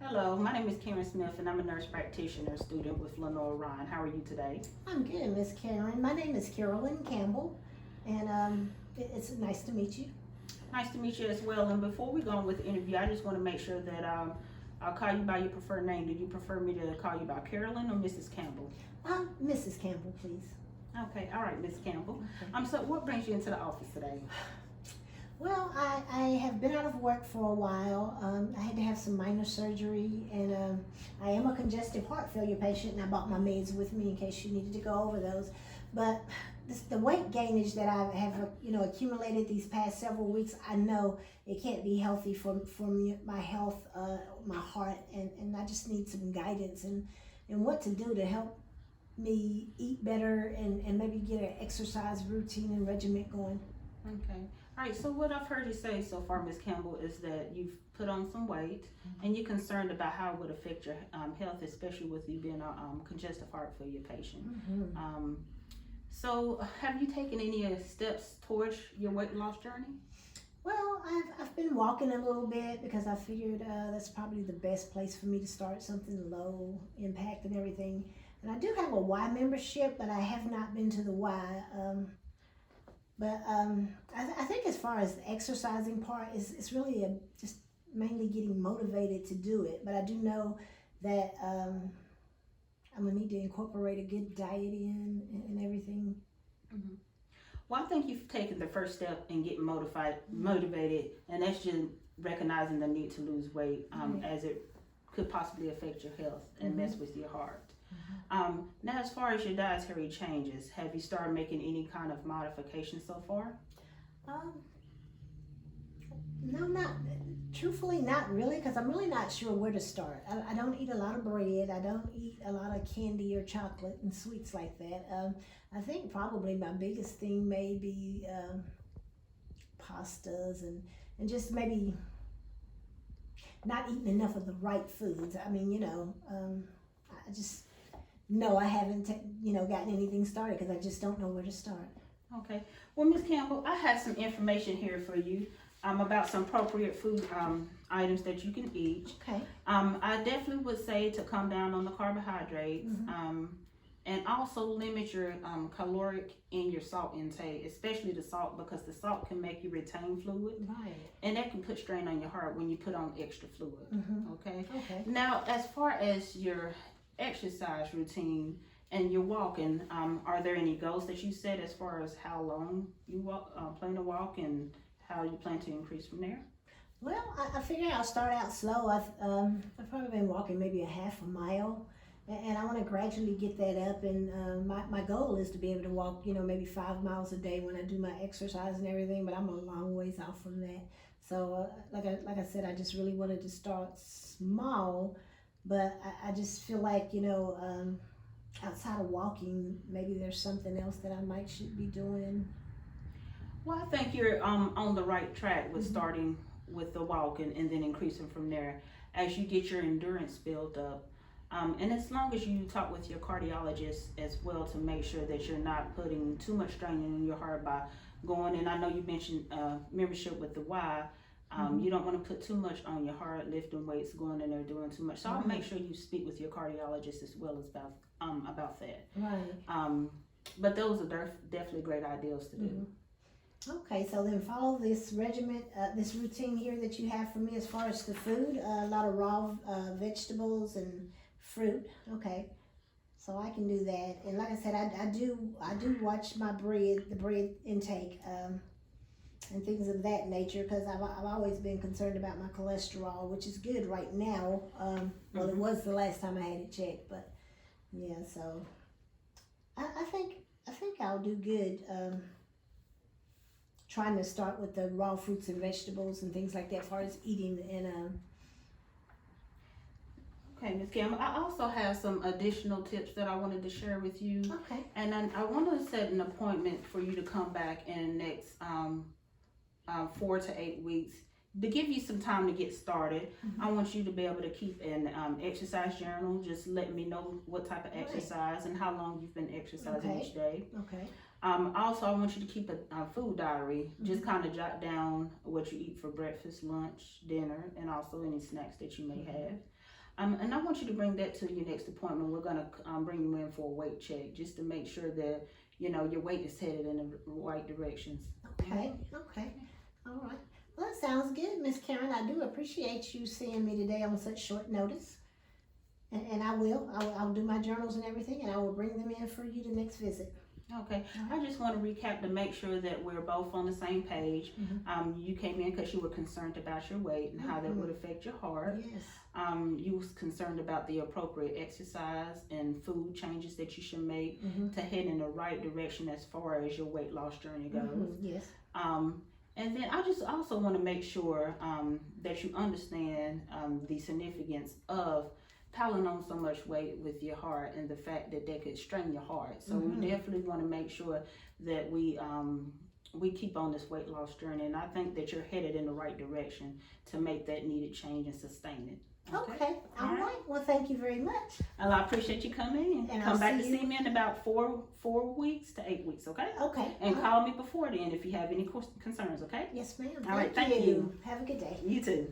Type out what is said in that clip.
Hello, my name is Karen Smith, and I'm a nurse practitioner student with Lenore Ryan. How are you today? I'm good, Miss Karen. My name is Carolyn Campbell, and it's nice to meet you. Nice to meet you as well. And before we go on with the interview, I just want to make sure that I'll call you by your preferred name. Do you prefer me to call you by Carolyn or Mrs. Campbell? Mrs. Campbell, please. Okay, all right, Miss Campbell. Okay. So what brings you into the office today? Well, I have been out of work for a while. I had to have some minor surgery, and I am a congestive heart failure patient, and I brought my meds with me in case you needed to go over those. But the weight gainage that I have, accumulated these past several weeks, I know it can't be healthy for me, my health, my heart, and I just need some guidance and what to do to help me eat better and maybe get an exercise routine and regimen going. Okay. All right, so what I've heard you say so far, Miss Campbell, is that you've put on some weight and you're concerned about how it would affect your health, especially with you being a congestive heart failure patient. So have you taken any steps towards your weight loss journey? Well, I've been walking a little bit because I figured that's probably the best place for me to start, something low impact and everything. And I do have a Y membership, but I have not been to the Y. I think as far as the exercising part, it's really just mainly getting motivated to do it. But I do know that I'm gonna need to incorporate a good diet in and everything. Mm-hmm. Well, I think you've taken the first step in getting motivated, and that's just recognizing the need to lose weight, as it could possibly affect your health and mess with your heart. Now, as far as your dietary changes, have you started making any kind of modifications so far? No, truthfully, not really, because I'm really not sure where to start. I don't eat a lot of bread. I don't eat a lot of candy or chocolate and sweets like that. I think probably my biggest thing may be pastas and just maybe not eating enough of the right foods. I mean, I just no, I haven't, gotten anything started because I just don't know where to start. Okay. Well, Ms. Campbell, I have some information here for you about some appropriate food items that you can eat. Okay. I definitely would say to come down on the carbohydrates and also limit your caloric and your salt intake, especially the salt, because the salt can make you retain fluid. Right. And that can put strain on your heart when you put on extra fluid. Okay. Okay. Now, as far as your exercise routine and your walking, are there any goals that you set as far as how long you plan to walk and how you plan to increase from there? Well, I figure I'll start out slow. I've probably been walking maybe a half a mile, and I want to gradually get that up. And my goal is to be able to walk, maybe 5 miles a day when I do my exercise and everything. But I'm a long ways off from that. So, like I said, I just really wanted to start small. But I just feel like, outside of walking, maybe there's something else that I should be doing. Well, I think you're on the right track with starting with the walking and then increasing from there as you get your endurance built up. And as long as you talk with your cardiologist as well to make sure that you're not putting too much strain on your heart by going, and I know you mentioned membership with the Y. You don't want to put too much on your heart, lifting weights, going in there doing too much. So I'll make sure you speak with your cardiologist as well as about that. Right. But those are definitely great ideas to do. Okay, so then follow this regimen, this routine here that you have for me as far as the food. A lot of raw vegetables and fruit. Okay, so I can do that. And like I said, I do watch my the bread intake. And things of that nature, because I've always been concerned about my cholesterol, which is good right now. Well, it was the last time I had it checked, but yeah. So I think I'll do good. Trying to start with the raw fruits and vegetables and things like that, as far as eating and. Okay, Ms. Kim, I also have some additional tips that I wanted to share with you. Okay. And then I want to set an appointment for you to come back in the next 4 to 8 weeks to give you some time to get started. I want you to be able to keep an exercise journal. Just let me know what type of exercise and how long you've been exercising each day. Okay. Also, I want you to keep a food diary. Just kind of jot down what you eat for breakfast, lunch, dinner, and also any snacks that you may have. And I want you to bring that to your next appointment. We're going to bring you in for a weight check just to make sure that, your weight is headed in the right directions. Okay, okay. All right. Well, that sounds good, Miss Karen. I do appreciate you seeing me today on such short notice. And I'll do my journals and everything, and I will bring them in for you the next visit. Okay, I just want to recap to make sure that we're both on the same page. You came in because you were concerned about your weight and how that would affect your heart. Yes. You was concerned about the appropriate exercise and food changes that you should make to head in the right direction as far as your weight loss journey goes. Yes. And then I just also want to make sure that you understand the significance of piling on so much weight with your heart and the fact that that could strain your heart. So we definitely want to make sure that we keep on this weight loss journey, and I think that you're headed in the right direction to make that needed change and sustain it. Okay. All right. Well, thank you very much. Well, I appreciate you coming And come I'll back to see you. see me in about 4 weeks to 8 weeks, okay? Okay. And call me before then if you have any concerns, okay? Yes, ma'am. All right, Thank thank you. Have a good day. You too.